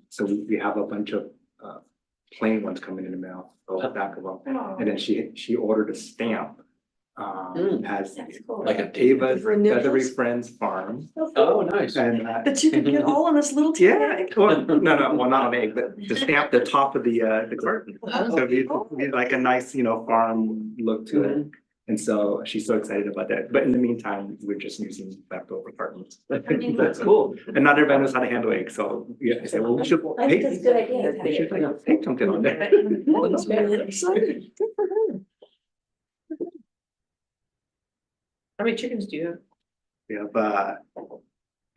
So we have a bunch of plain ones coming in the mail, the back of them. And then she ordered a stamp. As That's cool. like a Ava's Feathery Friends Farm. Oh, nice. And That you can get all on this little. yeah, well, no, well, not an egg, but to stamp the top of the carton. So it'd be like a nice, farm look to it. And so she's so excited about that. But in the meantime, we're just using leftover cartons. That's cool. And not everybody knows how to handle eggs, so yeah, I said, well, we should I think that's a good idea. we should like paint something on there. Oh, that's very exciting. Good for her. How many chickens do you have? We have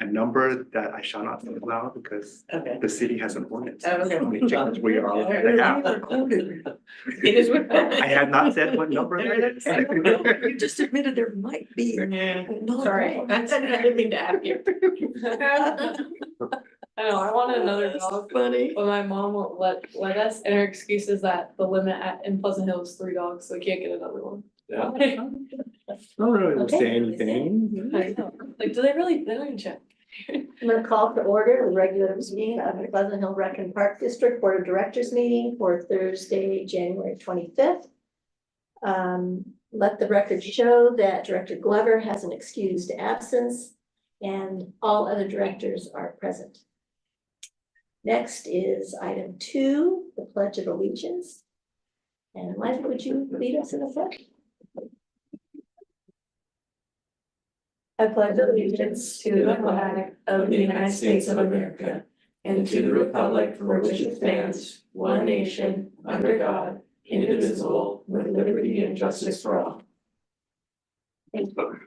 a number that I shall not say aloud because Okay. the city has an ordinance. Oh, okay. How many chickens we are allowed to You're have. recorded. It is with. I have not said what number that is. I don't know. You just admitted there might be. Yeah, No, sorry, no. I didn't mean to ask you. I know, I wanted another That's dog, funny. but my mom won't let us, and her excuse is that the limit in Pleasant Hill is 3 dogs, so we can't get another one. Yeah. I don't really say anything. I know. Like, do they really, they don't even check. I'm gonna call to order the regular meeting of the Pleasant Hill Rec and Park District Board of Directors meeting for Thursday, January 25th. Let the record show that Director Glover has an excused absence and all other directors are present. Next is item 2, the Pledge of Allegiance. And Liza, would you lead us in the pledge? I pledge allegiance to the flag of the United States of America and to the republic for which it stands, one nation, under God, indivisible, with liberty and justice for all. Thank you.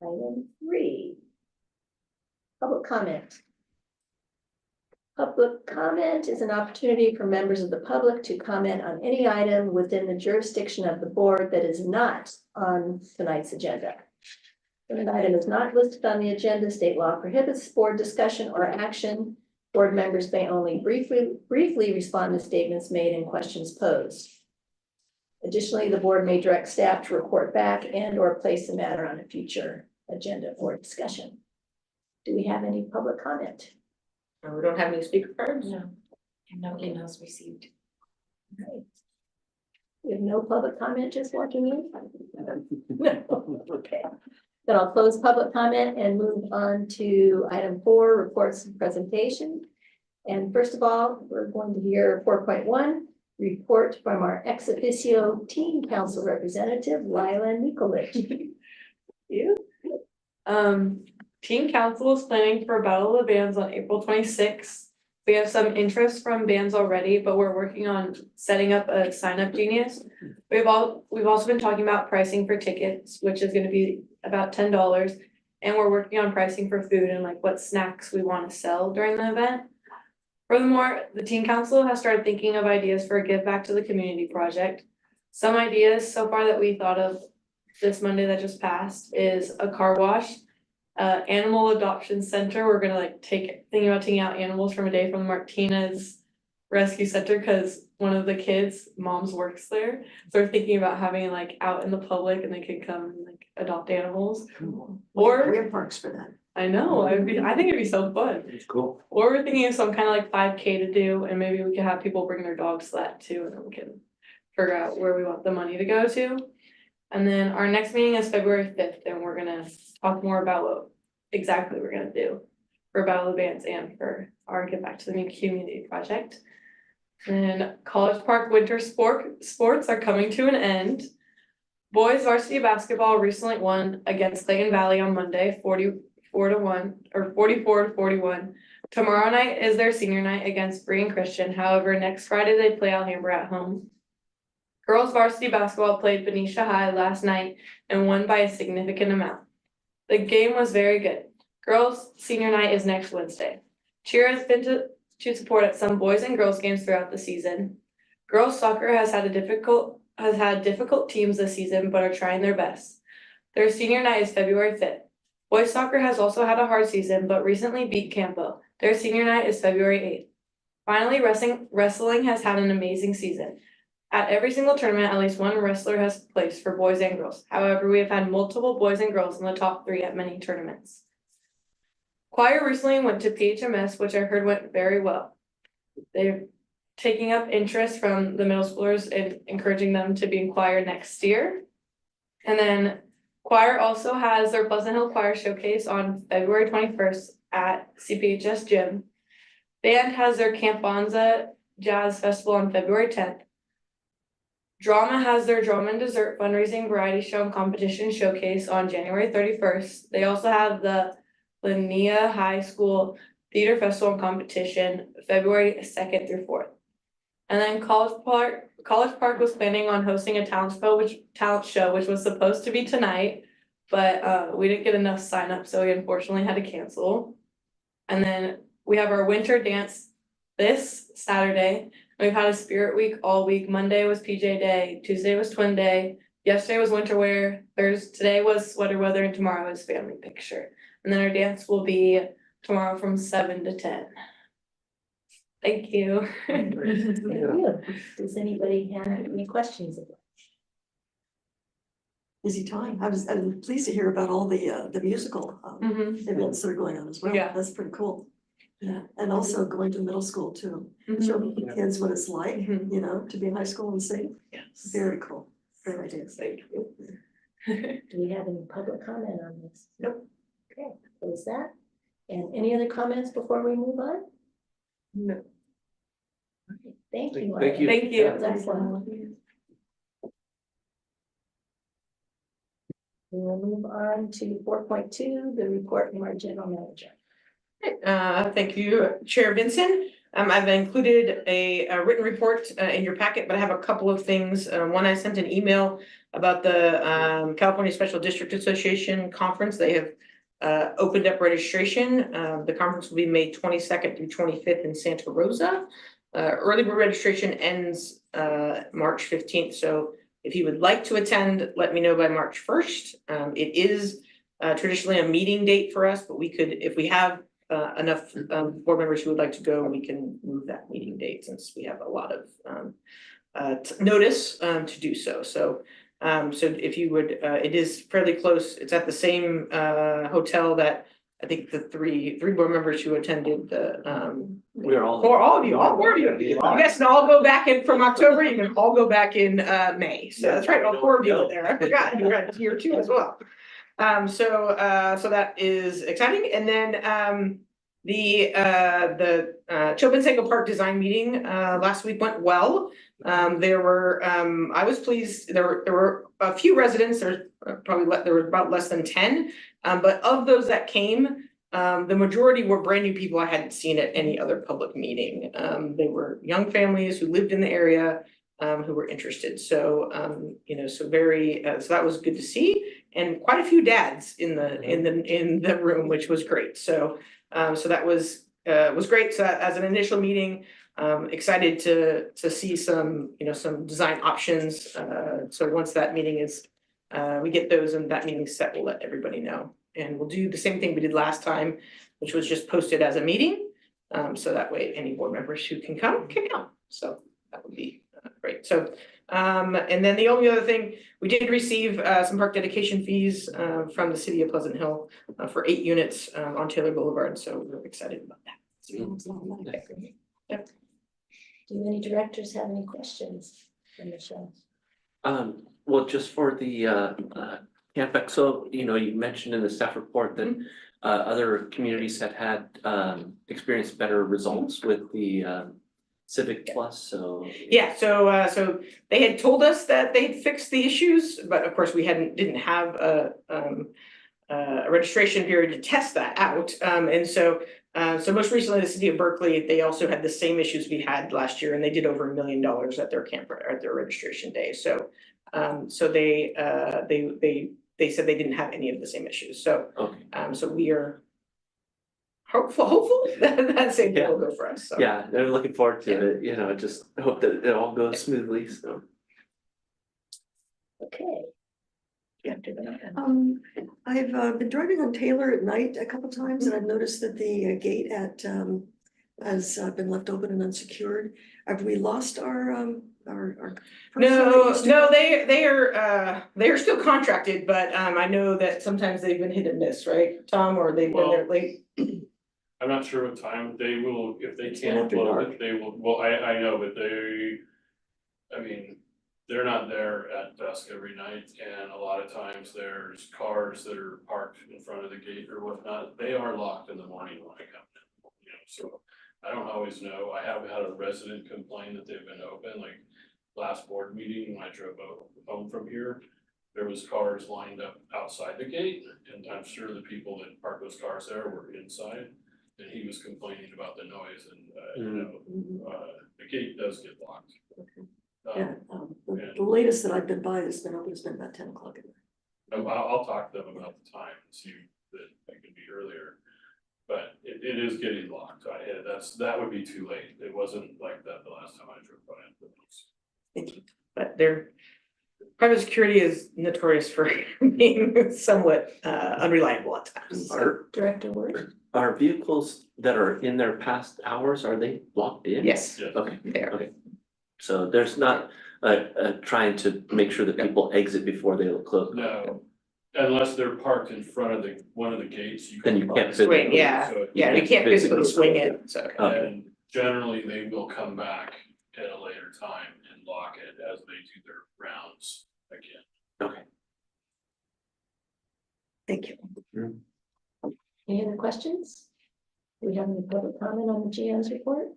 Item 3. Public comment. Public comment is an opportunity for members of the public to comment on any item within the jurisdiction of the board that is not on tonight's agenda. If an item is not listed on the agenda, state law prohibits board discussion or action. Board members may only briefly respond to statements made and questions posed. Additionally, the board may direct staff to report back and or place the matter on a future agenda for discussion. Do we have any public comment? And we don't have any speaker cards? No, and no emails received. Right. We have no public comment just walking in? No, okay. Then I'll close public comment and move on to item 4, reports and presentation. And first of all, we're going to hear 4.1, report from our ex officio teen council representative, Lila Nikolic. You? Teen Council is planning for Battle of the Bands on April 26th. We have some interest from bands already, but we're working on setting up a sign up genius. We've also been talking about pricing for tickets, which is gonna be about $10. And we're working on pricing for food and like what snacks we want to sell during the event. Furthermore, the Teen Council has started thinking of ideas for a give back to the community project. Some ideas so far that we thought of this Monday that just passed is a car wash. Animal adoption center, we're gonna thinking about taking out animals from a day from the Martinez Rescue Center, because one of the kids' moms works there. So we're thinking about having like out in the public and they could come and like adopt animals. Or, We have parks for that. I know, I think it'd be so fun. It's cool. Or we're thinking of some kind of like 5K to do, and maybe we could have people bring their dogs to that too, and then we can figure out where we want the money to go to. And then our next meeting is February 5th, and we're gonna talk more about what exactly we're gonna do for Battle of the Bands and for our Give Back to the Community project. And College Park winter sports are coming to an end. Boys varsity basketball recently won against Clayton Valley on Monday, 44-1 or 44-41. Tomorrow night is their senior night against Green Christian. However, next Friday they play Alhambra at home. Girls varsity basketball played Benicia High last night and won by a significant amount. The game was very good. Girls senior night is next Wednesday. Cheer has been to support at some boys and girls games throughout the season. Girls soccer has had difficult teams this season, but are trying their best. Their senior night is February 5th. Boys soccer has also had a hard season, but recently beat Campo. Their senior night is February 8th. Finally, wrestling has had an amazing season. At every single tournament, at least one wrestler has placed for boys and girls. However, we have had multiple boys and girls in the top 3 at many tournaments. Choir recently went to PHMS, which I heard went very well. They're taking up interest from the middle schoolers and encouraging them to be in choir next year. And then choir also has their Pleasant Hill Choir Showcase on February 21st at CPHS Gym. Band has their Camp Bonza Jazz Festival on February 10th. Drama has their Drama and Dessert fundraising variety show and competition showcase on January 31st. They also have the Linnea High School Theater Festival and competition February 2nd through 4th. And then College Park was planning on hosting a talent show, which was supposed to be tonight, but we didn't get enough signups, so we unfortunately had to cancel. And then we have our winter dance this Saturday. We've had a spirit week all week. Monday was PJ Day, Tuesday was Twin Day, yesterday was winter wear, today was sweater weather, and tomorrow is family picture. And then our dance will be tomorrow from 7 to 10. Thank you. Thank you. Does anybody have any questions? Busy time. I was pleased to hear about all the musical Mhm. events that are going on as well. Yeah. That's pretty cool. Yeah, and also going to middle school too. Mhm. Show the kids what it's like, Mhm. you know, to be in high school and sing. Yes. Very cool. Great idea. Thank you. Do we have any public comment on this? Nope. Okay, close that. And any other comments before we move on? No. Okay, thank you. Thank you. Thank you. That's excellent. We will move on to 4.2, the report from our general manager. Thank you, Chair Vincent. I've included a written report in your packet, but I have a couple of things. One, I sent an email about the California Special District Association Conference. They have opened up registration. The conference will be May 22nd through 25th in Santa Rosa. Early bird registration ends March 15th. So if you would like to attend, let me know by March 1st. It is traditionally a meeting date for us, but we could, if we have enough board members who would like to go, we can move that meeting date since we have a lot of notice to do so. So if you would, it is fairly close. It's at the same hotel that I think the three board members who attended the We're all. for all of you, all four of you. You guys can all go back in from October, you can all go back in May. So that's right, all four of you are there. I forgot, you're at year 2 as well. So that is exciting. And then the Chobensego Park design meeting last week went well. There were I was pleased, there were a few residents, there were about less than 10. But of those that came, the majority were brand new people I hadn't seen at any other public meeting. They were young families who lived in the area, who were interested. So so that was good to see, and quite a few dads in the room, which was great. So that was great. So as an initial meeting, excited to see some design options. So once that meeting is we get those and that meeting set, we'll let everybody know. And we'll do the same thing we did last time, which was just posted as a meeting. So that way any board members who can come. So that would be great. So, and then the only other thing, we did receive some park dedication fees from the city of Pleasant Hill for 8 units on Taylor Boulevard. So we're excited about that. Yep. Do any directors have any questions for Michelle? Well, just for the Camp Exo, you mentioned in the staff report that other communities had experienced better results with the Civic Plus, so. Yeah, so they had told us that they'd fixed the issues, but of course we didn't have a registration period to test that out. And so most recently, the city of Berkeley, they also had the same issues we had last year, and they did over $1 million at their registration day. So they said they didn't have any of the same issues. So Okay. so we are hopeful that same thing will go for us. So. Yeah, they're looking forward to it, just hope that it all goes smoothly, so. Okay. Director Bennett. I've been driving on Taylor at night a couple times, and I've noticed that the gate has been left open and unsecured. Have we lost our our. No, they are still contracted, but I know that sometimes they've been hit and miss, right, Tom, or they've been there late. I'm not sure what time they will, if they can't After upload dark. it, they will, well, I know, but I mean, they're not there at dusk every night, and a lot of times there's cars that are parked in front of the gate or whatnot, they are locked in the morning when I come in, you know, so. I don't always know, I have had a resident complain that they've been open, like last board meeting, when I drove home from here. There was cars lined up outside the gate, and I'm sure the people that parked those cars there were inside. And he was complaining about the noise and, the gate does get locked. Yeah, the latest that I've been by has been open, it's been about 10 o'clock at night. I'll talk to them about the time and see that it could be earlier. But it is getting locked, that would be too late, it wasn't like that the last time I drove by it. Thank you. But their private security is notorious for being somewhat unreliable at times. Director Word? Are vehicles that are in their past hours, are they locked in? Yes, Yes. Okay, they are. okay. So there's not trying to make sure that people exit before they will close. No, unless they're parked in front of one of the gates. Then you can't Swing, yeah, So- yeah, we can't physically swing it, so. Okay. And generally, they will come back at a later time and lock it as they do their rounds again. Okay. Thank you. Any other questions? Do we have any public comment on the GM's report?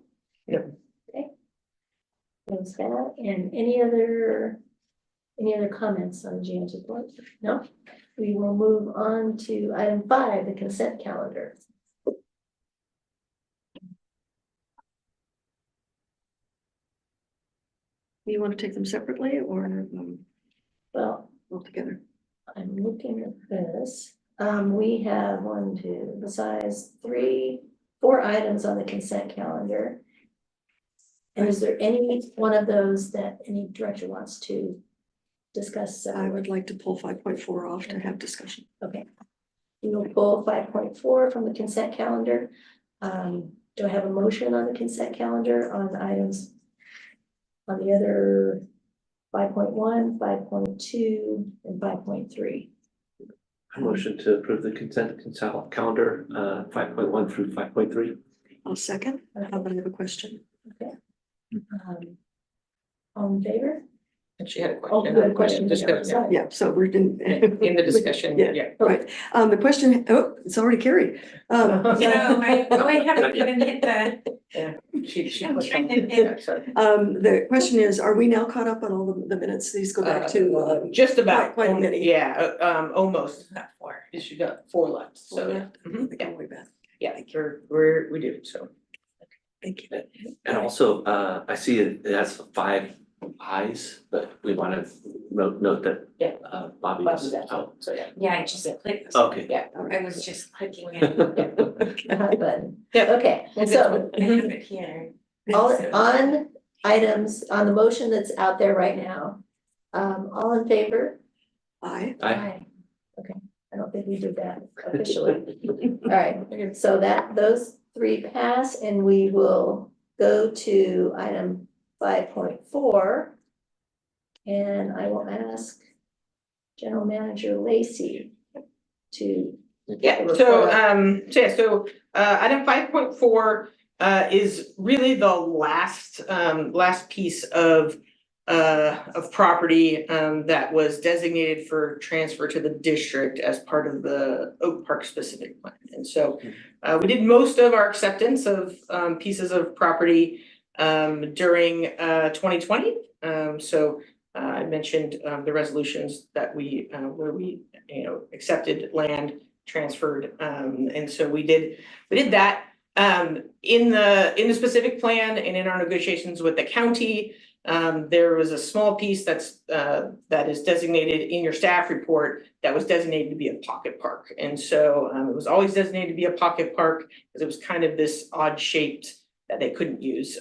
No. Okay. Thanks, that, and any other comments on the GM's report? No? We will move on to item 5, the consent calendar. Do you want to take them separately or Well, all together? I'm looking at this. We have 1, 2, besides 3, 4 items on the consent calendar. And is there any one of those that any director wants to discuss? I would like to pull 5.4 off to have discussion. Okay. We will pull 5.4 from the consent calendar. Do I have a motion on the consent calendar on items? On the other 5.1, 5.2, and 5.3. Motion to approve the consent calendar, 5.1 through 5.3. I'll second. I have a question. Okay. All in favor? And she had a Oh, question. you had a question. Discussion, Sorry. Yeah, so we're in. in the discussion, Yeah. yeah. Right, the question, oh, it's already carried. I haven't even hit the. Yeah, she. I'm trying to Yeah, sorry. The question is, are we now caught up on all the minutes? These go back to, Just about. quite many. Yeah, almost. Got 4. She got 4 left, four so, left. mhm, They yeah, go way back. yeah, we do, so. Thank you. And also, I see it has 5 ayes, but we want to note that Yeah. Bobby Bob's is out, out. so, yeah. Yeah, I just clicked. Okay. Yeah. I was just clicking it. Button. Yeah. Okay, and so I have it here. on items, on the motion that's out there right now, all in favor? Aye. Aye. Okay, I don't think we did that officially. All right, so those 3 pass, and we will go to item 5.4. And I will ask General Manager Lacy to. Yeah, report so, on- item 5.4, is really the last piece of property, that was designated for transfer to the district as part of the Oak Park specific plan. And so, we did most of our acceptance of, pieces of property, during, 2020. I mentioned, the resolutions that where we, accepted land, transferred, and so we did that. In the specific plan and in our negotiations with the county, there was a small piece that is designated in your staff report that was designated to be a pocket park. And so, it was always designated to be a pocket park because it was kind of this odd shaped that they couldn't use.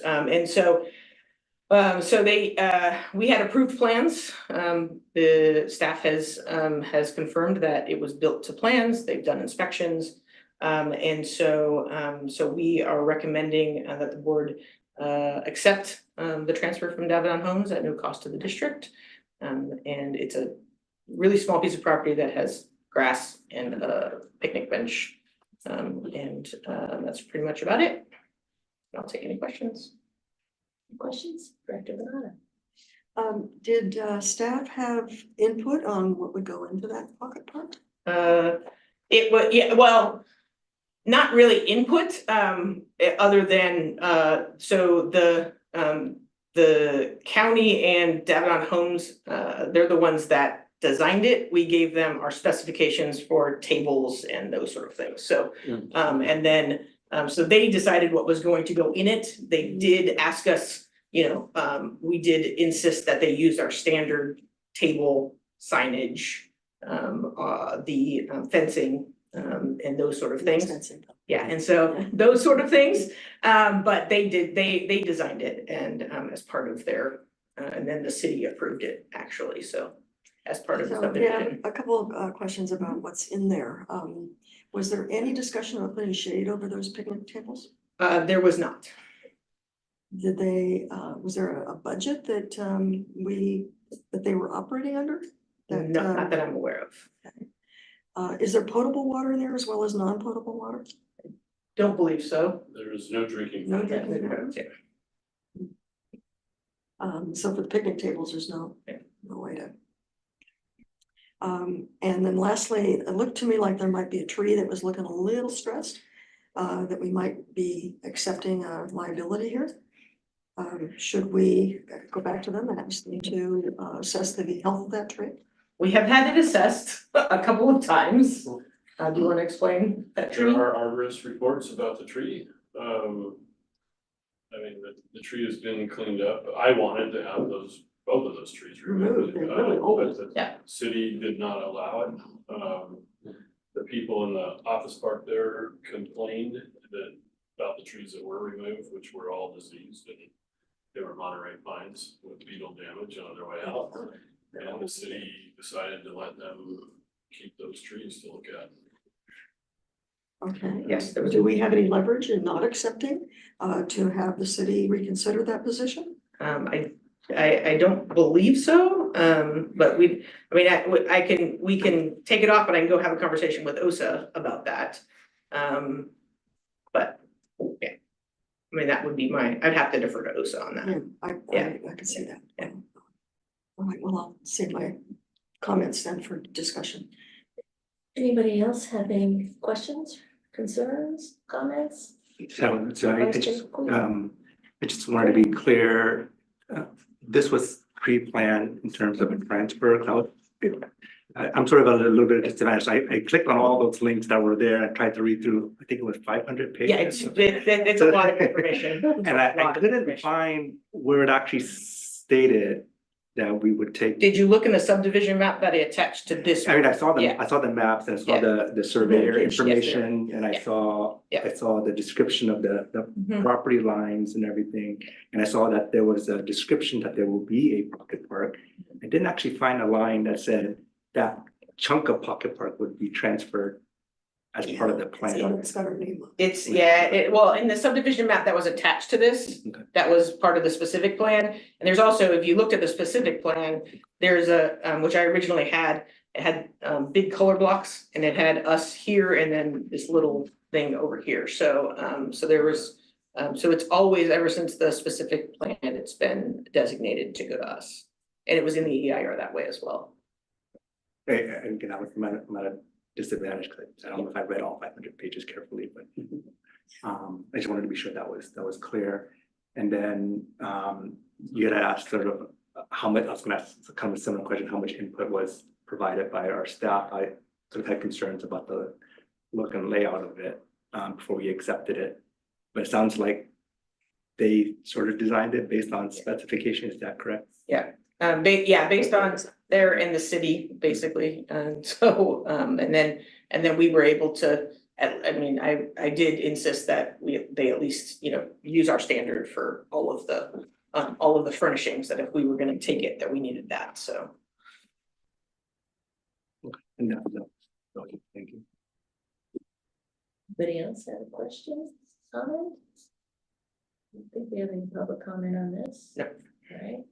We had approved plans. The staff has confirmed that it was built to plans. They've done inspections. So we are recommending that the board accept the transfer from Davion Homes at no cost to the district. And it's a really small piece of property that has grass and a picnic bench. And that's pretty much about it. I'll take any questions. Questions, Director Banana? Did staff have input on what would go into that pocket park? It was, yeah, well, not really input, other than, so the county and Davion Homes, they're the ones that designed it. We gave them our specifications for tables and those sort of things, so, and then, so they decided what was going to go in it. They did ask us, you know, we did insist that they used our standard table signage, the fencing, and those sort of things. Expensive. Yeah, and so those sort of things, but they designed it and as part of their, and then the city approved it actually, so as part of the So, yeah, subdivision. a couple of questions about what's in there. Was there any discussion about putting shade over those picnic tables? There was not. Did they, was there a budget that that they were operating under? That, No, not that I'm aware of. Is there potable water there as well as non-potable water? Don't believe so. There is no drinking. No fountain. drinking water. So for the picnic tables, there's no way to. And then lastly, it looked to me like there might be a tree that was looking a little stressed, that we might be accepting a liability here. Should we go back to them and ask them to assess the health of that tree? We have had it assessed a couple of times. Do you want to explain that tree? There are arborist reports about the tree. I mean, the tree has been cleaned up. I wanted to have both of those trees removed. They're really old. But the Yeah. city did not allow it. The people in the office park there complained about the trees that were removed, which were all diseased, and they were Monterey pines with beetle damage on their way out. And the city decided to let them keep those trees to look at. Okay. Yes, there was. Do we have any leverage in not accepting, to have the city reconsider that position? I don't believe so, but we can take it off, but I can go have a conversation with OSA about that. But, yeah, I mean, that would be I'd have to defer to OSA on that. Yeah, I can see that. Yeah. All right, well, I'll save my comments then for discussion. Anybody else have any questions, concerns, comments? So I just, Question? I just wanted to be clear, this was pre-planned in terms of a transfer. I'm sort of at a little bit of disadvantage. I clicked on all those links that were there and tried to read through, I think it was 500 pages. Yeah, it's a lot of information. And I couldn't find where it actually stated that we would take. Did you look in the subdivision map that I attached to this? I mean, I saw Yeah. the maps and I saw Yeah. the surveyor Yes, there. information and I Yeah. saw, Yeah. I saw the description of the Mhm. property lines and everything. And I saw that there was a description that there will be a pocket park. I didn't actually find a line that said that chunk of pocket park would be transferred as part of the plan. It's got our name on it. It's, well, in the subdivision map that was attached to this, Okay. that was part of the specific plan. And there's also, if you looked at the specific plan, there's a, which I originally had, it had big color blocks and it had us here and then this little thing over here. So, so there was, so it's always, ever since the specific plan, it's been designated to go to us. And it was in the EIR that way as well. And again, I was at a disadvantage because I don't know if I read all 500 pages carefully, but I just wanted to be sure that was clear. And then you had asked sort of how much, I was gonna ask kind of a similar question, how much input was provided by our staff. I sort of had concerns about the look and layout of it before we accepted it. But it sounds like they sort of designed it based on specification, is that correct? Based on there in the city, basically, and so, and then we were able to, I mean, I did insist that they at least, you know, use our standard for all of the furnishings, that if we were gonna take it, that we needed that, so. No, okay, thank you. Anybody else have a question, comment? don't think we have any public comment on this. No. Right.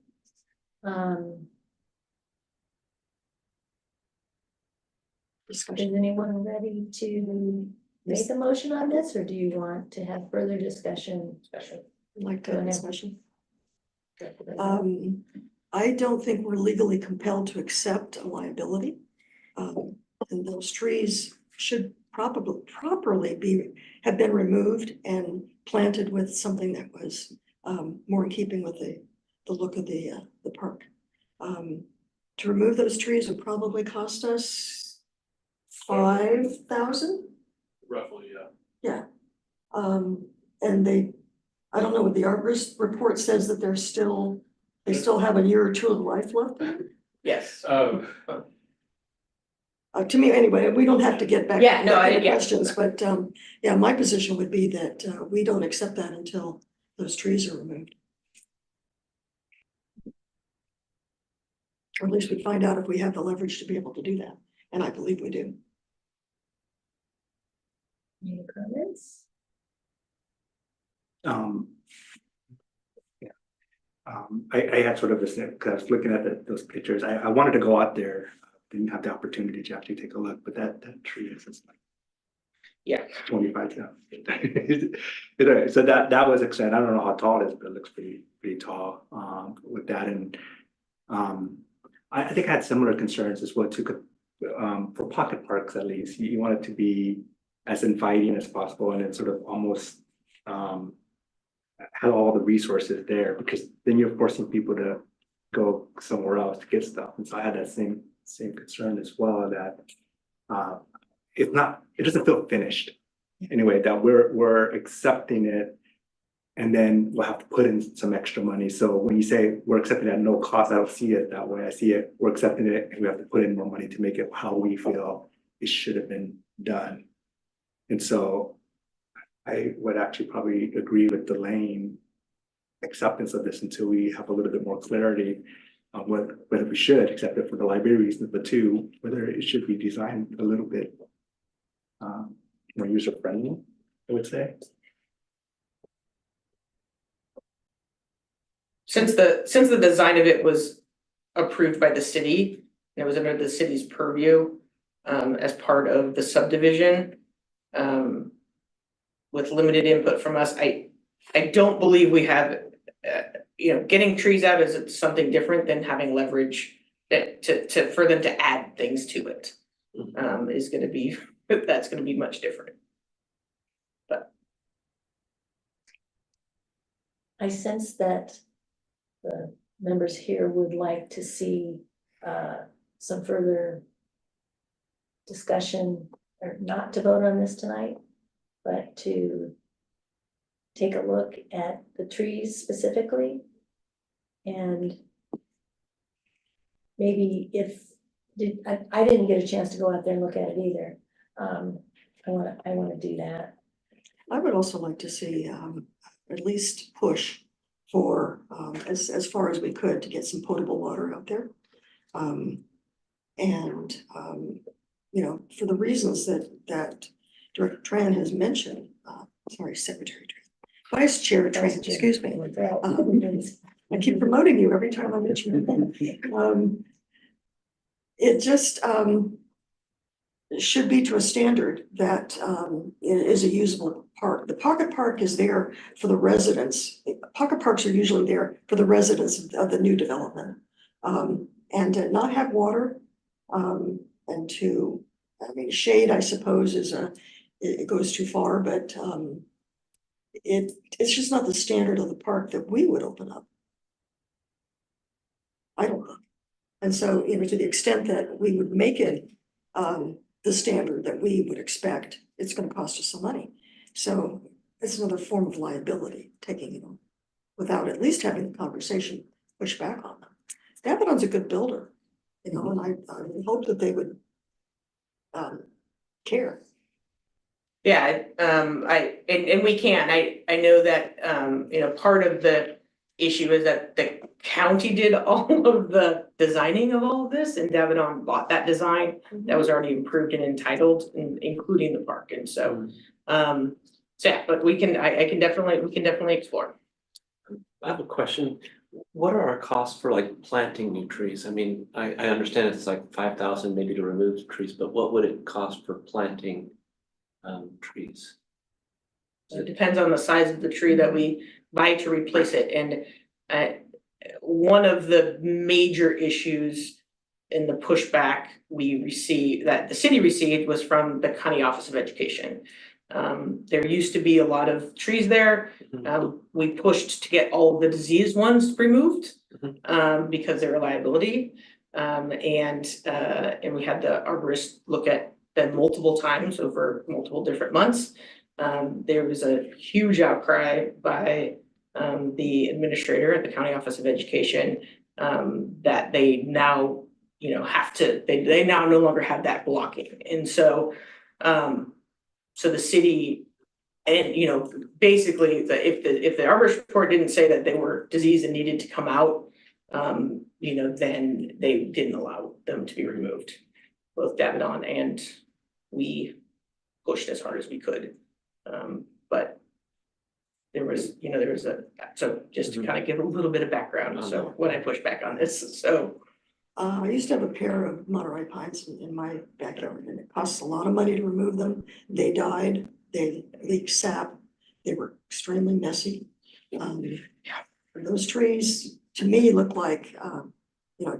Is Discussion. anyone ready to make a motion on this, or do you want to have further discussion? Like Go that ahead. discussion. I don't think we're legally compelled to accept a liability. And those trees should properly have been removed and planted with something that was more in keeping with the look of the park. To remove those trees would probably cost us $5,000. Roughly, yeah. Yeah. And I don't know what the arborist report says, that they still have a year or two of life left. Yes. To me, anyway, we don't have to get back. Yeah, no, back into yeah. questions, but yeah, my position would be that we don't accept that until those trees are removed. Or at least we find out if we have the leverage to be able to do that, and I believe we do. Any comments? Yeah. I had sort of this, because I was looking at those pictures, I wanted to go out there, didn't have the opportunity to actually take a look, but that tree is just like. Yeah. 25 now. So that was exciting. I don't know how tall it is, but it looks pretty tall with that. And I think I had similar concerns as well too, for pocket parks at least. You want it to be as inviting as possible, and then sort of almost have all the resources there, because then you're forcing people to go somewhere else to get stuff. And so I had that same concern as well, that it doesn't feel finished anyway, that we're accepting it, and then we'll have to put in some extra money. So when you say we're accepting it at no cost, I don't see it that way. I see it, we're accepting it and we have to put in more money to make it how we feel it should have been done. And so I would actually probably agree with delaying acceptance of this until we have a little bit more clarity on whether we should accept it for the library reasons, but two, whether it should be designed a little bit more user friendly, I would say. Since the design of it was approved by the city, and it was under the city's purview as part of the subdivision, with limited input from us, I don't believe we have, getting trees out is something different than having leverage for them to add things to it. That's gonna be much different. But I sense that the members here would like to see some further discussion, or not to vote on this tonight, but to take a look at the trees specifically. And maybe I didn't get a chance to go out there and look at it either. I wanna do that. I would also like to see at least push for as far as we could to get some potable water out there. For the reasons that Director Tran has mentioned, Secretary Tran, Vice Chair Tran, excuse me. I keep promoting you every time I mention your name. It just should be to a standard that it is a usable park. The pocket park is there for the residents. Pocket parks are usually there for the residents of the new development. And to not have water, and shade, I suppose, it goes too far, but it's just not the standard of the park that we would open up. I don't know. And so, to the extent that we would make it the standard that we would expect, it's gonna cost us some money. So it's another form of liability, taking it on without at least having the conversation, push back on them. Davidon's a good builder, and I hope that they would care. yeah, and we can, I know that, part of the issue is that the county did all of the designing of all of this, and Davidon bought that design that was already approved and entitled, including the park, and so, yeah, but we can definitely explore. I have a question. What are our costs for like planting new trees? I mean, I understand it's like 5,000 maybe to remove the trees, but what would it cost for planting trees? It depends on the size of the tree that we buy to replace it, and one of the major issues in the pushback we received, that the city received, was from the County Office of Education. There used to be a lot of trees there. We pushed to get all of the diseased ones removed, because they're a liability. And we had the arborist look at them multiple times over multiple different months. There was a huge outcry by the administrator at the County Office of Education, that they now, have to, they now no longer have that blocking. And so, so the city, and basically, if the arborist report didn't say that they were diseased and needed to come out, then they didn't allow them to be removed. Both Davidoff and we pushed as hard as we could. But there was so just to kind of give a little bit of background, so when I push back on this, so. I used to have a pair of Monterey pines in my backyard, and it costs a lot of money to remove them. They died, they leaked sap, they were extremely messy. Those trees, to me, look like,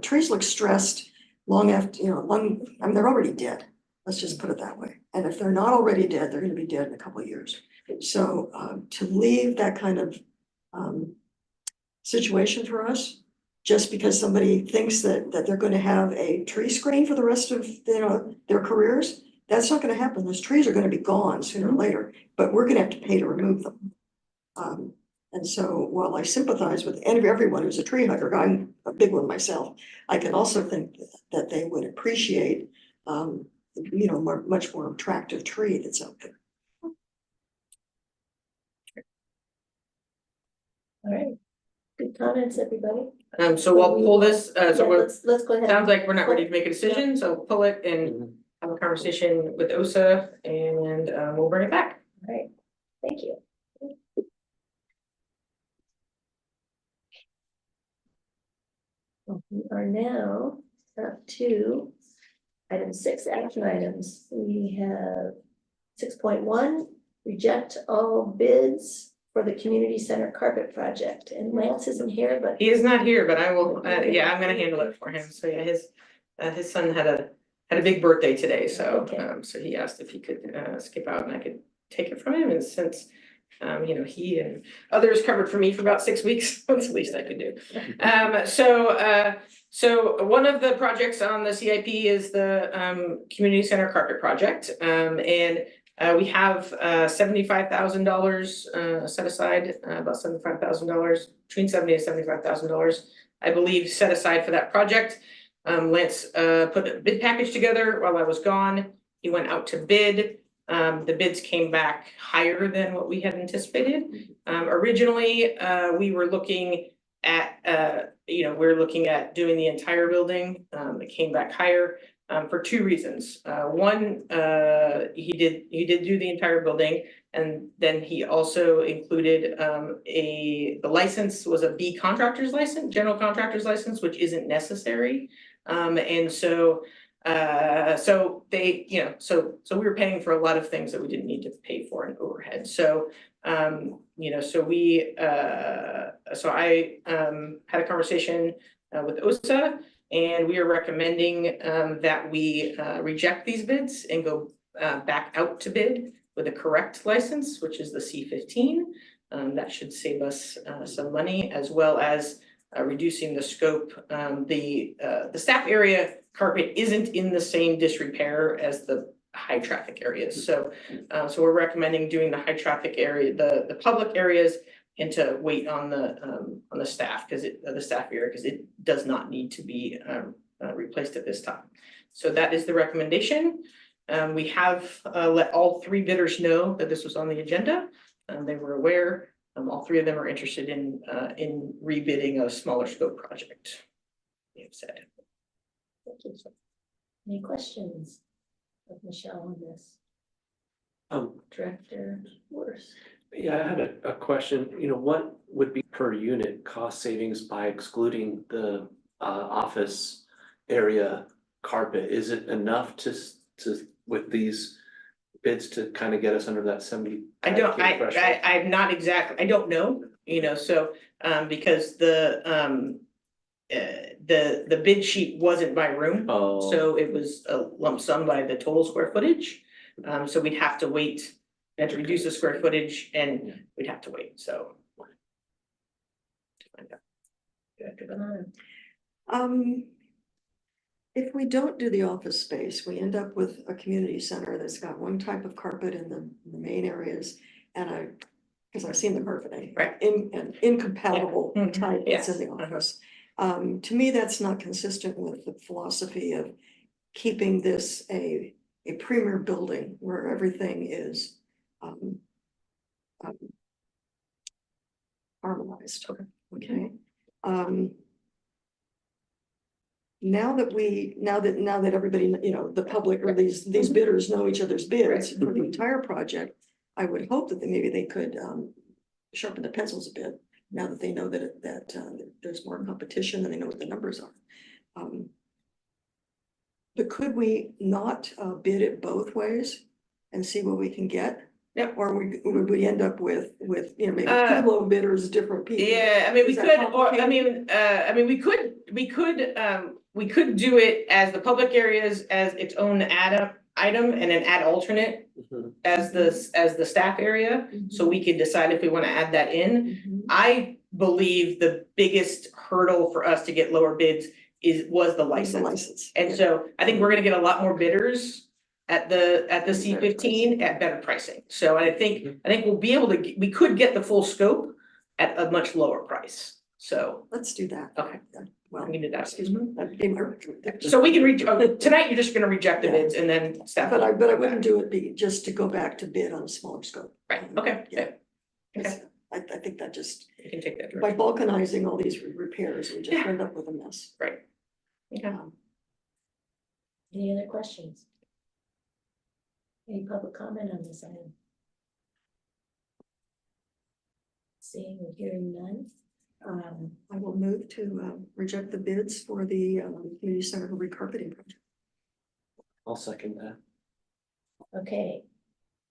trees look stressed long after, they're already dead. Let's just put it that way. And if they're not already dead, they're gonna be dead in a couple of years. So to leave that kind of situation for us, just because somebody thinks that they're gonna have a tree screen for the rest of, their careers, that's not gonna happen. Those trees are gonna be gone sooner or later, but we're gonna have to pay to remove them. And so while I sympathize with everyone who's a tree hugger, I'm a big one myself, I can also think that they would appreciate, much more attractive tree that's out there. All right, good comments, everybody. So we'll pull this, Yeah, so we're, let's go ahead. sounds like we're not ready to make a decision, so pull it and have a conversation with OSA, and we'll bring it back. All right, thank you. We are now up to item 6, action items. We have 6.1, reject all bids for the community center carpet project. And Lance isn't here, but He is not here, but I will, I'm gonna handle it for him, so yeah, his son had a big birthday today, so, Okay. So he asked if he could, skip out and I could take it from him, and since, he and others covered for me for about 6 weeks, that's the least I could do. So one of the projects on the CIP is the, community center carpet project, and we have $75,000 set aside, about $75,000, between $70,000 and $75,000, I believe, set aside for that project. Lance put a bid package together while I was gone. He went out to bid. The bids came back higher than what we had anticipated. Originally, we were looking at doing the entire building. It came back higher. For 2 reasons. One, he did do the entire building, and then he also included the license was a B contractor's license, general contractor's license, which isn't necessary. And so they, so we were paying for a lot of things that we didn't need to pay for in overhead. So so I had a conversation with OSA. And we are recommending that we reject these bids and go back out to bid with a correct license, which is the C15. That should save us some money, as well as reducing the scope. The staff area carpet isn't in the same disrepair as the high traffic areas. So we're recommending doing the high traffic area, the public areas, and to wait on the staff, because the staff area, because it does not need to be replaced at this time. So that is the recommendation. We have let all 3 bidders know that this was on the agenda, and they were aware. All 3 of them are interested in rebidding a smaller scope project. We have said. thank you. Any questions of Michelle on this? Um, Director Worse. Yeah, I had a question, what would be per unit cost savings by excluding the office area carpet? Is it enough with these bids to kind of get us under that 70? I don't, threshold? I'm not exactly, I don't know, so, because the bid sheet wasn't by room. Oh. So it was a lump sum by the total square footage, so we'd have to wait, and to reduce the square footage, and we'd have to wait, so. Director Banana. If we don't do the office space, we end up with a community center that's got one type of carpet in the main areas. And because I've seen the carpeting. Right. An incompatible Yeah. Mhm. type that's in the Yes. office. To me, that's not consistent with the philosophy of keeping this a premier building where everything is harmonized. Okay. Now that everybody, the public or these bidders know each other's bids for the entire project, I would hope that maybe they could sharpen the pencils a bit, now that they know that there's more competition and they know what the numbers are. But could we not bid it both ways and see what we can get? Yep. Or would we end up with, maybe Uh, two low bidders, different people? Yeah, I mean, we Is that could, or, we could do it as the public areas as its own item and then add alternate Mhm. as the staff area, so we could decide if we wanna add that in. Mhm. I believe the biggest hurdle for us to get lower bids was the What's the license. license? And so I think we're gonna get a lot more bidders at the C-15 at better pricing. So I think we'll be able to, we could get the full scope at a much lower price. So Let's do that. Okay. Well, we can do that. excuse me, that became my recommendation. So we can tonight, you're just gonna reject the bids and then staff. But I wouldn't do it just to go back to bid on a smaller scope. Right, okay, Yeah. Okay. I think that just, we can take that by direction. balkanizing all these repairs, we just Yeah. end up with a mess. Right. Okay. Any other questions? Any public comment on this item? Seeing and hearing none. I will move to reject the bids for the community center recarpeting project. I'll second that. Okay,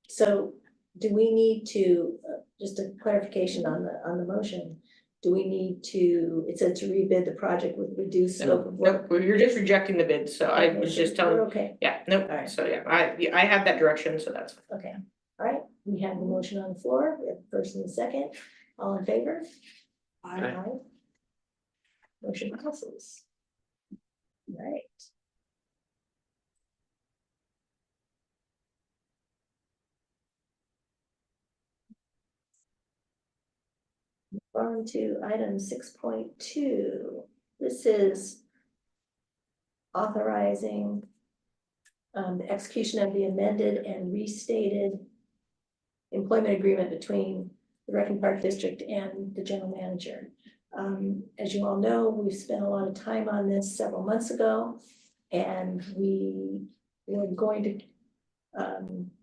so do we need to, just a clarification on the motion, do we need to, it said to rebid the project with reduced scope of work? Nope, you're just rejecting the bids, so I was just We're telling, okay, yeah, nope, Alright. so yeah, I have that direction, so that's. okay, all right, we have the motion on the floor, we have the first and the second, all in favor? I Motion passes. All right. On to item 6.2. This is authorizing the execution of the amended and restated employment agreement between the Reckon Park District and the general manager. As you all know, we've spent a lot of time on this several months ago, and we were going to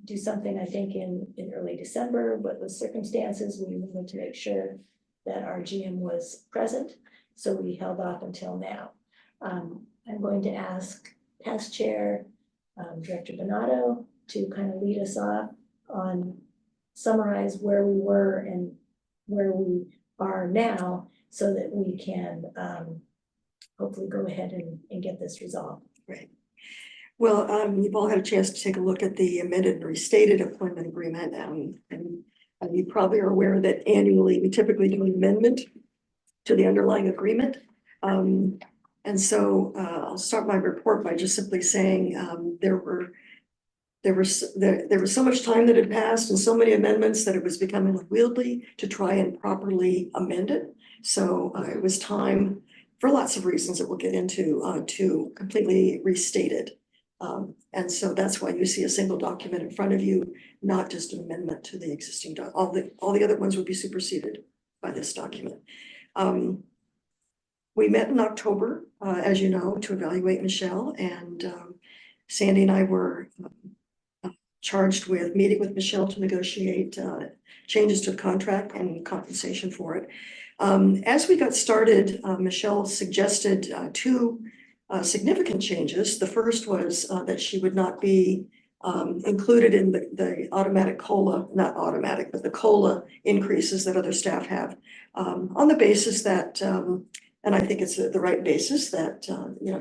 do something, I think, in early December, but with circumstances, we wanted to make sure that our GM was present, so we held off until now. I'm going to ask past chair, Director Donato, to kind of lead us off on summarize where we were and where we are now, so that we can hopefully go ahead and get this resolved. Right. Well, you've all had a chance to take a look at the amended and restated employment agreement, and you probably are aware that annually we typically do an amendment to the underlying agreement. And so I'll start my report by just simply saying there was so much time that had passed and so many amendments that it was becoming unwieldy to try and properly amend it. So it was time, for lots of reasons that we'll get into, to completely restate it. And so that's why you see a single document in front of you, not just an amendment to the existing all the other ones would be superseded by this document. We met in October, as you know, to evaluate Michelle, and Sandy and I were charged with meeting with Michelle to negotiate changes to the contract and compensation for it. As we got started, Michelle suggested two significant changes. The first was that she would not be included in the automatic COLA, not automatic, but the COLA increases that other staff have, on the basis that, and I think it's the right basis, that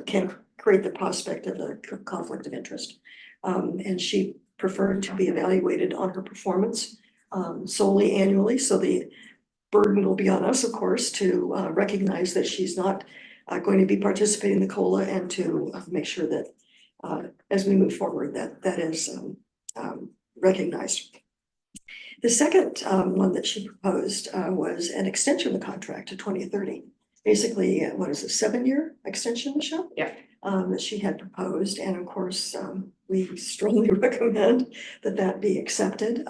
can create the prospect of a conflict of interest. And she preferred to be evaluated on her performance solely annually. So the burden will be on us, of course, to recognize that she's not going to be participating in the COLA, and to make sure that as we move forward, that is recognized. The second one that she proposed was an extension of the contract to 2030. Basically, what is it, 7-year extension, Michelle? Yeah. That she had proposed, and of course, we strongly recommend that be accepted.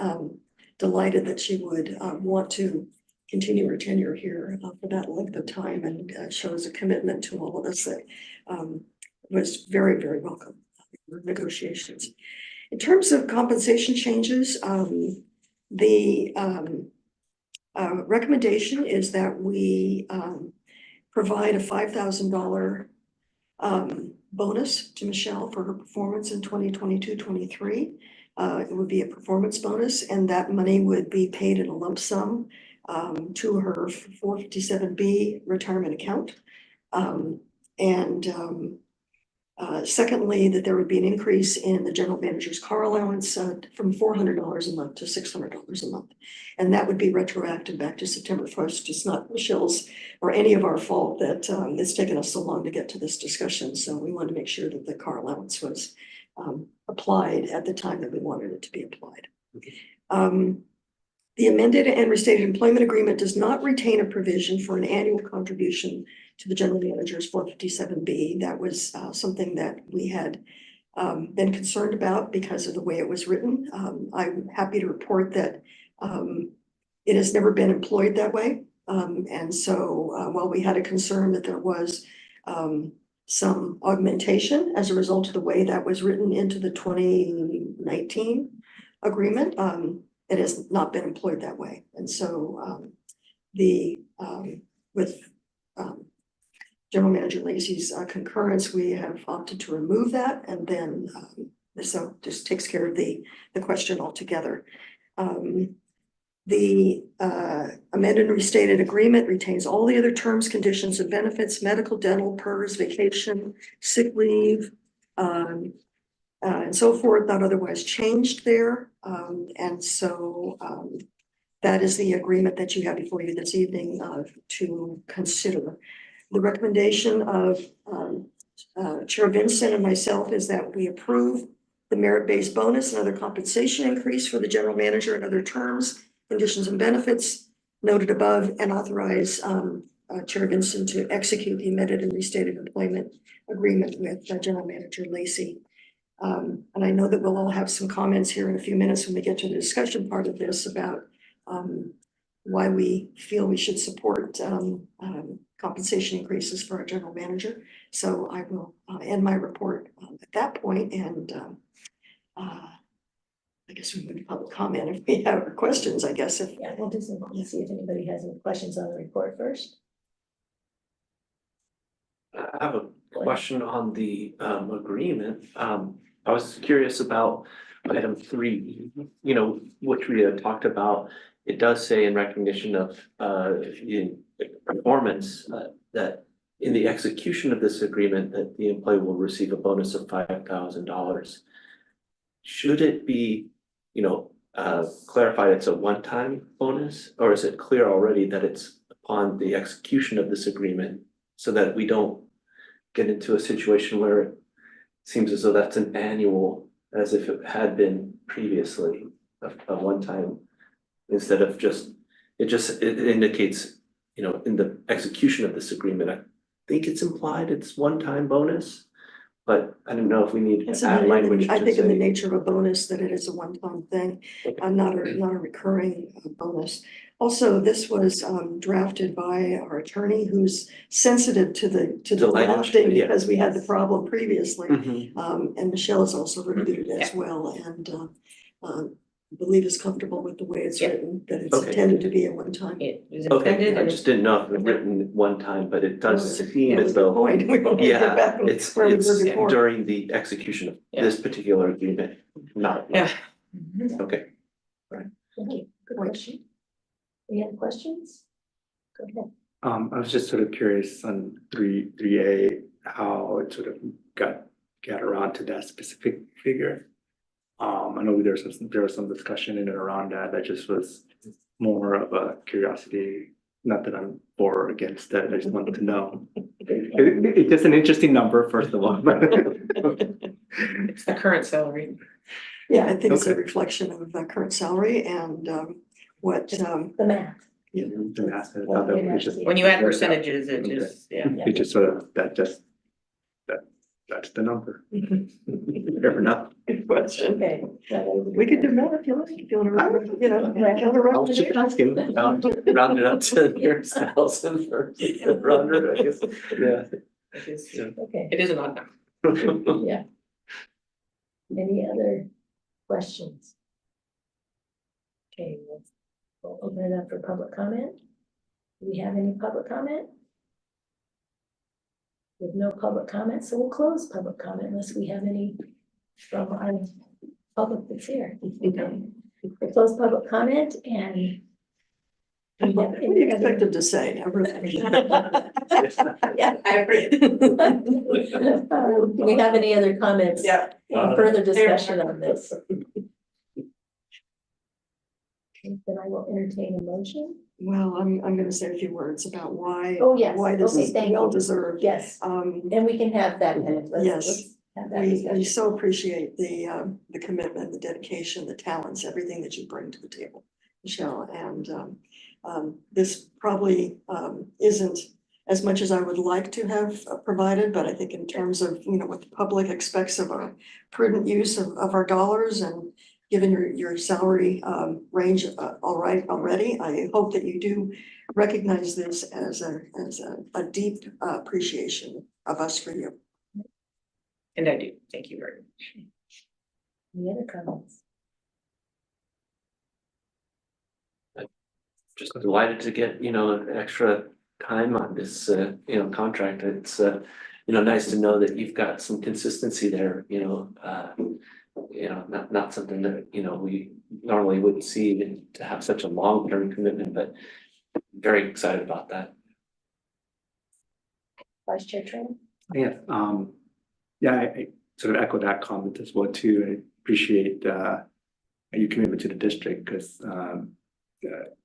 Delighted that she would want to continue her tenure here for that length of time, and shows a commitment to all of us that was very, very welcome in negotiations. In terms of compensation changes, the recommendation is that we provide a $5,000 bonus to Michelle for her performance in 2022-23. It would be a performance bonus, and that money would be paid in a lump sum to her 457B retirement account. Secondly, that there would be an increase in the general manager's car allowance from $400 a month to $600 a month. And that would be retroactive back to September 1st. It's not Michelle's or any of our fault that it's taken us so long to get to this discussion. So we wanted to make sure that the car allowance was applied at the time that we wanted it to be applied. The amended and restated employment agreement does not retain a provision for an annual contribution to the general manager's 457B. That was something that we had been concerned about because of the way it was written. I'm happy to report that it has never been employed that way. And so while we had a concern that there was some augmentation as a result of the way that was written into the 2019 agreement, it has not been employed that way. And so with General Manager Lacey's concurrence, we have opted to remove that, and then so just takes care of the question altogether. The amended and restated agreement retains all the other terms, conditions, and benefits: medical, dental, PERS, vacation, sick leave, and so forth, not otherwise changed there. And so that is the agreement that you have before you this evening to consider. The recommendation of Chair Vincent and myself is that we approve the merit-based bonus and other compensation increase for the general manager and other terms, conditions, and benefits noted above, and authorize Chair Vincent to execute the amended and restated employment agreement with General Manager Lacey. And I know that we'll all have some comments here in a few minutes when we get to the discussion part of this about why we feel we should support compensation increases for our general manager. So I will end my report at that point, and I guess we move to public comment if we have questions, I guess. Yeah, we'll do some, let's see if anybody has any questions on the report first. I have a question on the agreement. I was curious about item 3, which we had talked about. It does say in recognition of the performance that in the execution of this agreement that the employee will receive a bonus of $5,000. Should it be, clarified it's a one-time bonus, or is it clear already that it's upon the execution of this agreement, so that we don't get into a situation where it seems as though that's an annual, as if it had been previously a one-time, instead of it indicates, in the execution of this agreement, I think it's implied it's one-time bonus, but I don't know if we need It's to add language I to think in the say. nature of a bonus that it is a one-time thing, not a recurring bonus. Also, this was drafted by our attorney who's sensitive to the The language, drafting yeah. because we had the problem previously. Mhm. And Michelle has also reviewed it as well and I believe is comfortable with the way it's Yeah. written, that it's Okay. intended to be a one-time. It is Okay, intended I and just didn't know if it was written one time, but it does Yeah, seem that's as a good though. point. We want to get Yeah, back it's where we were before. during the execution of this particular agreement, not. Yeah. Okay. Thank you. Good question. Any other questions? Go ahead. I was just sort of curious on three A, how it sort of got around to that specific figure. I know there was some discussion in and around that, that just was more of a curiosity. Not that I'm for or against that, I just wanted to know. It's just an interesting number, first of all. it's the current salary. Yeah, I think it's a Okay. reflection of the current salary and what The math. The math, I thought that was just- When you add percentages, it just, yeah. It just sort of, that's the number. Fair enough. good question. Okay. We could do more if you like, if you want to, you know. I was just asking, round it up to nearest thousand or round it, I guess, yeah. It is, Okay, it is an odd number. yeah. Any other questions? Okay, we'll open it up for public comment. Do we have any public comment? With no public comment, so we'll close public comment unless we have any from our public that's here. Okay. We close public comment and. What do you expect them to say? Yeah, I agree. Do we have any other comments? Yeah. Further discussion on this? Okay, then I will entertain a motion. Well, I'm gonna say a few words about why. Oh, yes. Why this Okay, is thank you. well deserved. Yes, and we can have that. Yes. Let's have that We discussion. so appreciate the commitment, the dedication, the talents, everything that you bring to the table, Michelle, and this probably isn't as much as I would like to have provided, but I think in terms of, you know, what the public expects of a prudent use of our dollars and given your salary range already, I hope that you do recognize this as a deep appreciation of us for you. And I do, thank you very much. Any other comments? Just delighted to get, an extra time on this, contract. It's, nice to know that you've got some consistency there, not something that, we normally wouldn't see to have such a long-term commitment, but very excited about that. Vice Chair Tran? I sort of echo that comment as well too. I appreciate your commitment to the district because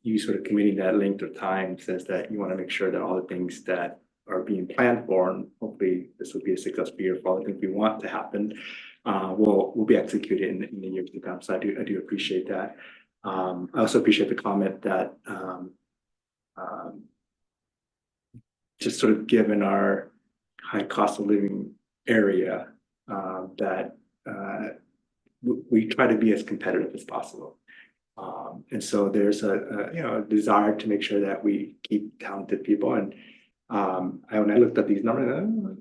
you sort of committing that length of time says that you want to make sure that all the things that are being planned for, and hopefully this will be a successful year for all the things we want to happen, will be executed in the years to come. So I do appreciate that. I also appreciate the comment that just sort of given our high cost of living area, that we try to be as competitive as possible. And so there's a desire to make sure that we keep talented people. And when I looked at these numbers,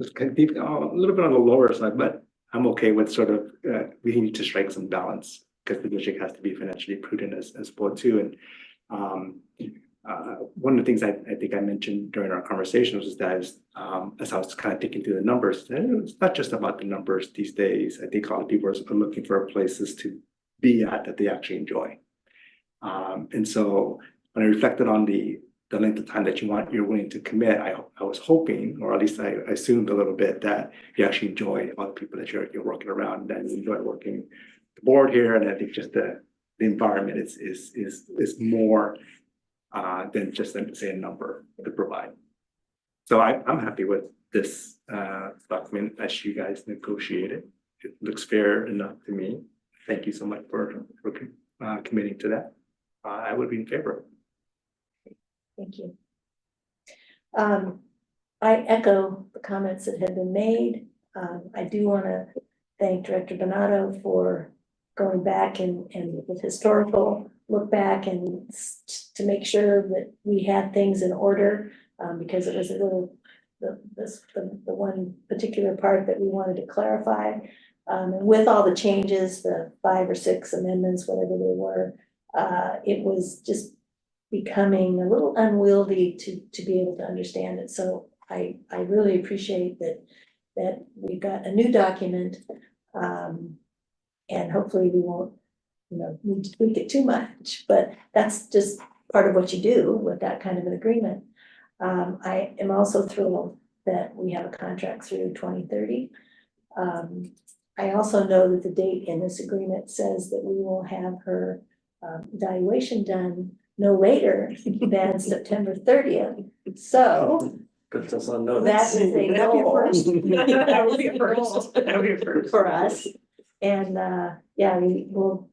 it's kind of deep, a little bit on the lower side, but I'm okay with sort of we need to strike some balance because the district has to be financially prudent as well too. And one of the things I think I mentioned during our conversations is that as I was kind of thinking through the numbers, it's not just about the numbers these days. I think a lot of people are looking for places to be at that they actually enjoy. And so when I reflected on the length of time that you're willing to commit, I was hoping, or at least I assumed a little bit, that you actually enjoy all the people that you're working around, and you enjoy working the board here. And I think just the environment is more than just say a number to provide. So I'm happy with this document as you guys negotiated. It looks fair enough to me. Thank you so much for committing to that. I would be in favor. Thank you. I echo the comments that have been made. I do want to thank Director Donato for going back and with historical look back and to make sure that we had things in order, because it was a little, the one particular part that we wanted to clarify. And with all the changes, the 5 or 6 amendments, whatever they were, it was just becoming a little unwieldy to be able to understand it. So I really appreciate that we've got a new document. And hopefully we won't, need to tweak it too much, but that's just part of what you do with that kind of an agreement. I am also thrilled that we have a contract through 2030. I also know that the date in this agreement says that we will have her evaluation done no later than September 30th. So Puts us on notice. that is a That'd be a goal. first. That would be a first. That would be a first. For us. And yeah,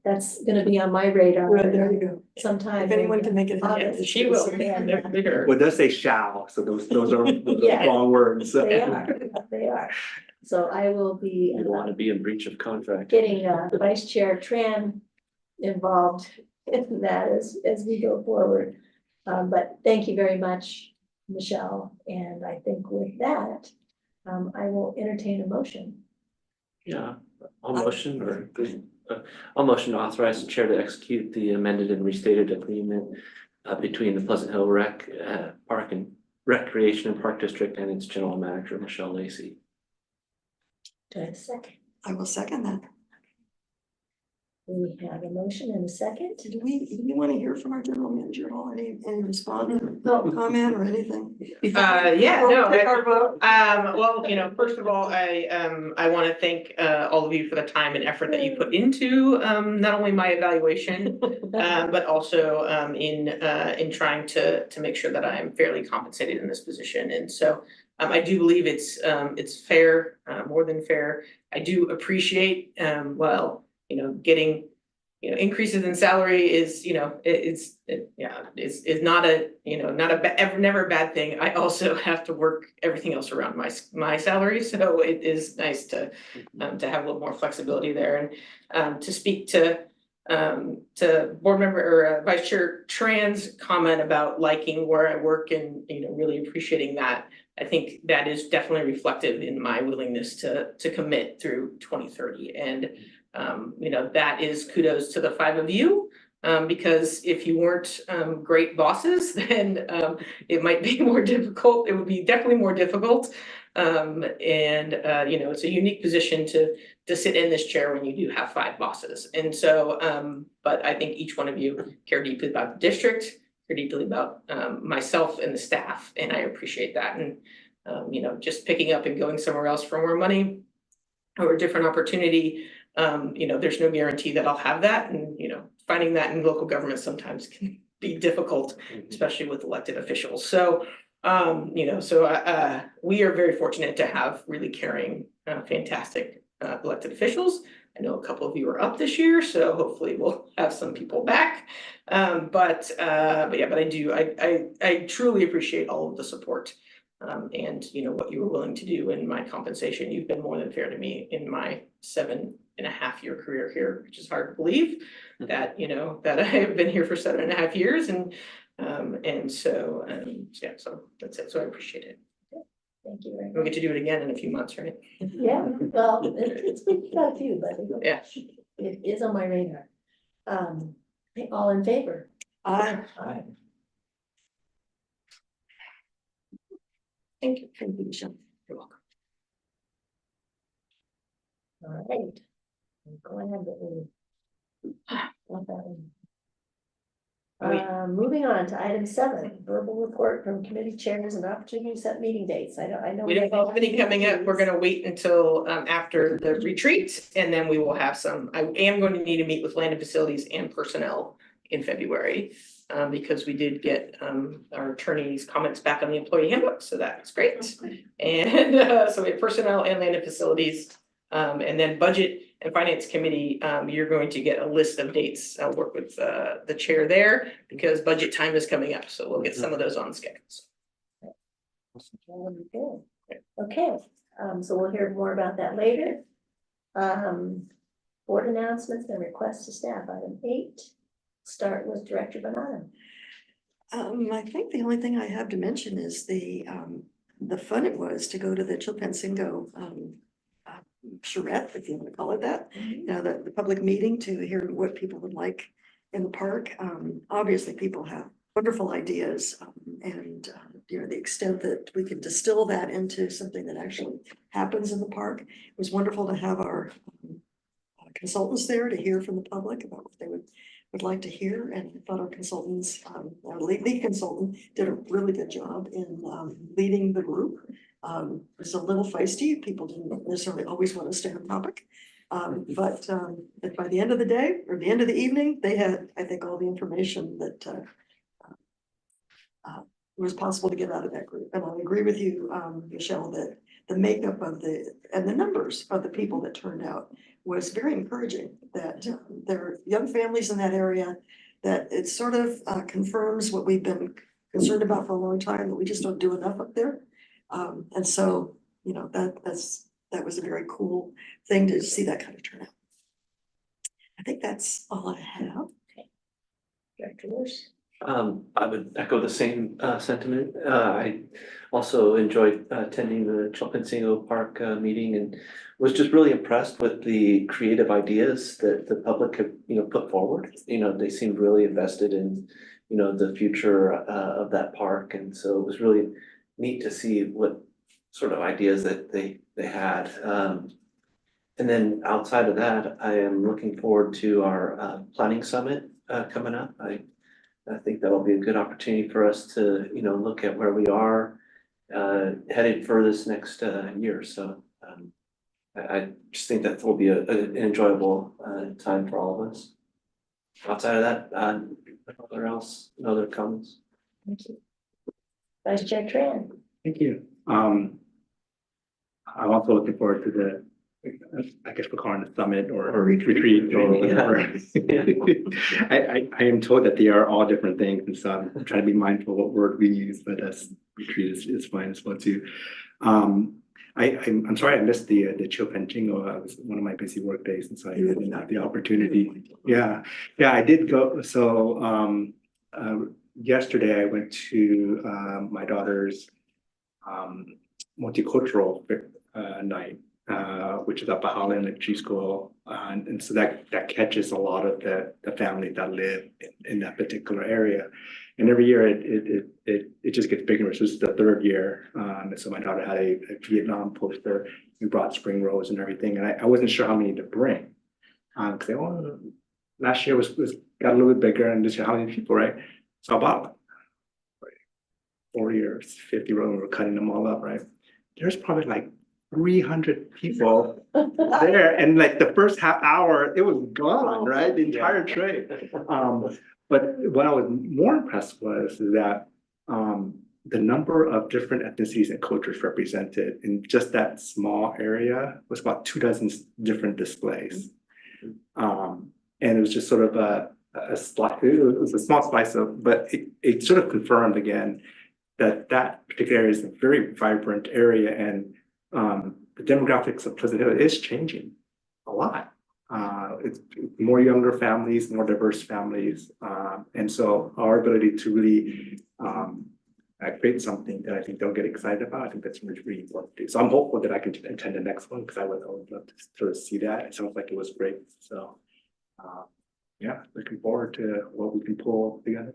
that's gonna be on my radar Right, there you go. sometime. If anyone can make it. August. She will. And, Bigger. Well, it does say shall, so those are Yeah. long words. so. They are. So I will be You don't want to be in breach of contract. getting Vice Chair Tran involved in that as we go forward. But thank you very much, Michelle, and I think with that, I will entertain a motion. Yeah, I'll motion I'll motion to authorize the chair to execute the amended and restated agreement between the Pleasant Hill Park and Recreation and Park District and its general manager, Michelle Lacy. Do I have a second? I will second that. We have a motion and a second. Do we want to hear from our general manager at all? Any response or No. comment or anything? Yeah, no, Before we take our vote? Well, first of all, I want to thank all of you for the time and effort that you put into not only my evaluation, but also in trying to make sure that I am fairly compensated in this position. And so I do believe it's fair, more than fair. I do appreciate getting increases in salary is it's not never a bad thing. I also have to work everything else around my salary, so it is nice to have a little more flexibility there. And to speak to board member or Vice Chair Tran's comment about liking where I work and really appreciating that. I think that is definitely reflective in my willingness to commit through 2030. And that is kudos to the 5 of you, because if you weren't great bosses, then it might be more difficult. It would be definitely more difficult. It's a unique position to sit in this chair when you do have 5 bosses. And so, but I think each one of you care deeply about the district, care deeply about myself and the staff, and I appreciate that. And just picking up and going somewhere else for more money or a different opportunity, there's no guarantee that I'll have that. And, finding that in local government sometimes can be difficult, especially with elected officials. So, we are very fortunate to have really caring, fantastic elected officials. I know a couple of you are up this year, so hopefully we'll have some people back. But I truly appreciate all of the support. And what you were willing to do in my compensation. You've been more than fair to me in my 7.5-year career here, which is hard to believe that that I have been here for 7.5 years. So that's it. So I appreciate it. Thank you very We'll much. get to do it again in a few months, right? Yeah, well, it's been got a few, but Yeah. it is on my radar. All in favor? Aye. Thank you. Thank you, Michelle. You're welcome. All right. I'm glad that we got that one. Moving on to item 7, verbal report from committee chairs and opportunity to set meeting dates. I know. We don't have any coming up. We're gonna wait until after the retreat, and then we will have some. I am going to need to meet with land and facilities and personnel in February. Because we did get our attorney's comments back on the employee handbook, so that's great. And so we have personnel and land and facilities, and then budget and finance committee. You're going to get a list of dates. I'll work with the chair there because budget time is coming up, so we'll get some of those on schedules. Good. Okay, so we'll hear more about that later. Board announcements and requests to staff, item 8. Start with Director Bernard. I think the only thing I have to mention is the fun it was to go to the Chilpancingo charrette, if you want to call it that. You know, the public meeting to hear what people would like in the park. Obviously, people have wonderful ideas, and you know, the extent that we can distill that into something that actually happens in the park. It was wonderful to have our consultants there to hear from the public about what they would like to hear, and I thought our consultants, our lead consultant did a really good job in leading the group. It was a little feisty. People didn't necessarily always want to stay on topic. But by the end of the day, or the end of the evening, they had, I think, all the information that was possible to get out of that group. And I agree with you, Michelle, that the makeup of and the numbers of the people that turned out was very encouraging, that there are young families in that area, that it sort of confirms what we've been concerned about for a long time, that we just don't do enough up there. And so, you know, that was a very cool thing to see that kind of turnout. I think that's all I have. Director Lewis. I would echo the same sentiment. I also enjoyed attending the Chilpancingo Park meeting and was just really impressed with the creative ideas that the public have, you know, put forward. You know, they seemed really invested in, you know, the future of that park, and so it was really neat to see what sort of ideas that they had. And then outside of that, I am looking forward to our planning summit coming up. I think that'll be a good opportunity for us to, you know, look at where we are headed for this next year. So I just think that will be an enjoyable time for all of us. Outside of that, no other comments. Thank you. Vice Chair Tran. Thank you. I'm also looking forward to the, I guess we're calling it summit or retreat or whatever. I am told that they are all different things, and so I'm trying to be mindful what word we use, but retreat is fine as well too. I'm sorry I missed the Chilpancingo. It was one of my busy work days, and so I didn't have the opportunity. Yeah, I did go. So yesterday I went to my daughter's multicultural night, which is up at Holland and G School, and so that catches a lot of the families that live in that particular area. And every year it just gets bigger. So this is the 3rd year, and so my daughter had a Vietnam poster. We brought spring rolls and everything, and I wasn't sure how many to bring, because last year was got a little bit bigger, and this year how many people, right? So I bought 40 or 50 rolls, and we're cutting them all up, right? There's probably like 300 people there, and like the first half hour, it was gone, right? The entire tray. But what I was more impressed was that the number of different ethnicities and cultures represented in just that small area was about 24 different displays. And it was just sort of a slice, it was a small slice of, but it sort of confirmed again that particular area is a very vibrant area, and the demographics of Pleasant Hill is changing a lot. It's more younger families, more diverse families. And so our ability to really create something that I think they'll get excited about, I think that's really, really important to do. So I'm hopeful that I can attend the next one, because I would love to sort of see that. It sounds like it was great. So yeah, looking forward to what we can pull together.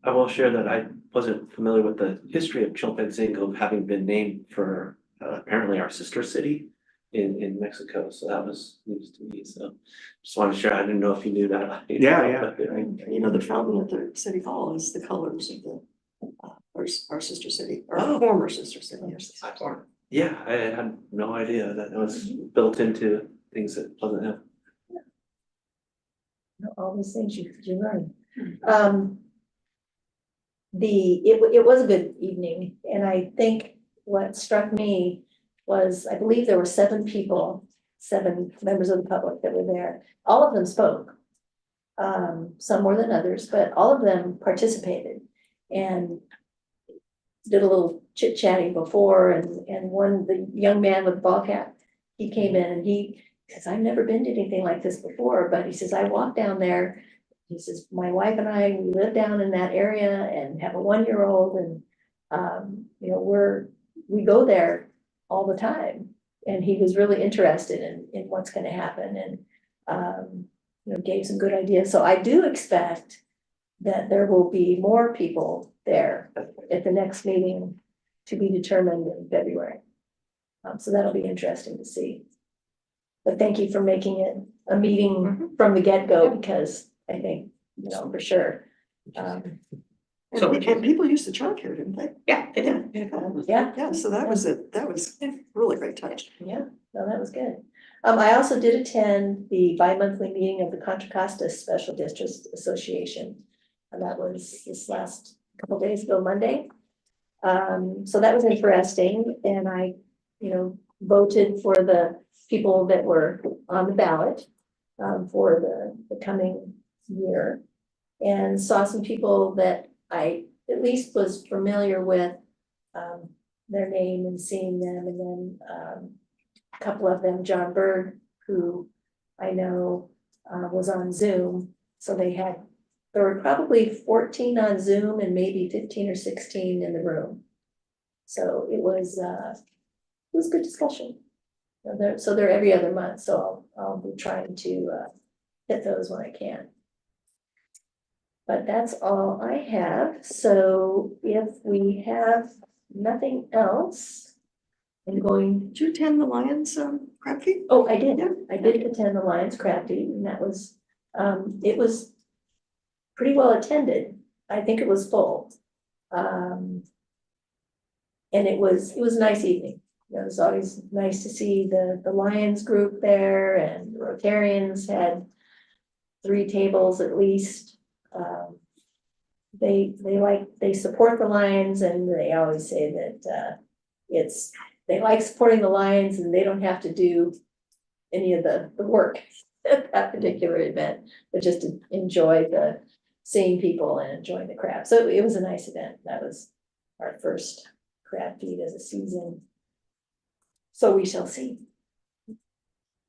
I will share that I wasn't familiar with the history of Chilpancingo having been named for apparently our sister city in Mexico. So that was news to me. So just wanted to share. I didn't know if you knew that. Yeah. You know, the fountain at the city hall is the colors of the our sister city, or former sister city. Yes. Yeah, I had no idea that it was built into things at Pleasant Hill. All these things you learn. It was a good evening, and I think what struck me was, I believe there were 7 members of the public that were there. All of them spoke, some more than others, but all of them participated. And did a little chit chatting before and the young man with the ball cap, he came in and he says, I've never been to anything like this before, but he says, I walked down there. He says, my wife and I, we live down in that area and have a 1-year-old and, you know, we go there all the time. And he was really interested in what's gonna happen and, you know, gave some good ideas. So I do expect that there will be more people there at the next meeting to be determined in February. So that'll be interesting to see. But thank you for making it a meeting from the get-go, because I think, you know, for sure. And So- and people used the childcare, didn't they? Yeah, they did. Yeah, Yeah, so that was really great touch. yeah, no, that was good. I also did attend the bi-monthly meeting of the Contra Costa Special Districts Association. And that was this last couple days ago, Monday. So that was interesting, and I, you know, voted for the people that were on the ballot for the coming year. And saw some people that I at least was familiar with their name and seeing them, and then a couple of them, John Berg, who I know was on Zoom, so there were probably 14 on Zoom and maybe 15 or 16 in the room. So it was good discussion. So they're every other month, so I'll be trying to hit those when I can. But that's all I have. So if we have nothing else, I'm going. Did you attend the Lions crab feed? Oh, I did. Yeah. I did attend the Lions Crab Feed, and that was, it was pretty well attended. I think it was full. And it was a nice evening. It was always nice to see the Lions group there, and the Rotarians had 3 tables at least. They support the Lions, and they always say that they like supporting the Lions and they don't have to do any of the work at that particular event, but just to enjoy seeing people and enjoying the crab. So it was a nice event. That was our first crab feed as a season. So we shall see.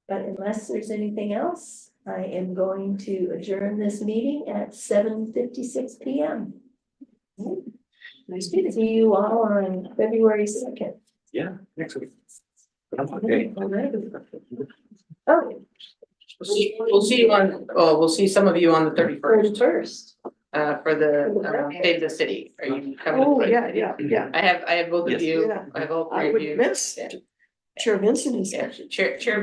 But unless there's anything else, I am going to adjourn this meeting at 7:56 p.m. Nice meeting. See you all on February 2nd. Yeah, next week. Okay. Oh, We'll see you on, we'll see some of you on the 31st, 31st. for the State of the City. Are you coming? Oh, yeah. I have both of Yes. you. Yeah. I have all I 3 of would you. miss Chair Vincent is. Yeah, Chair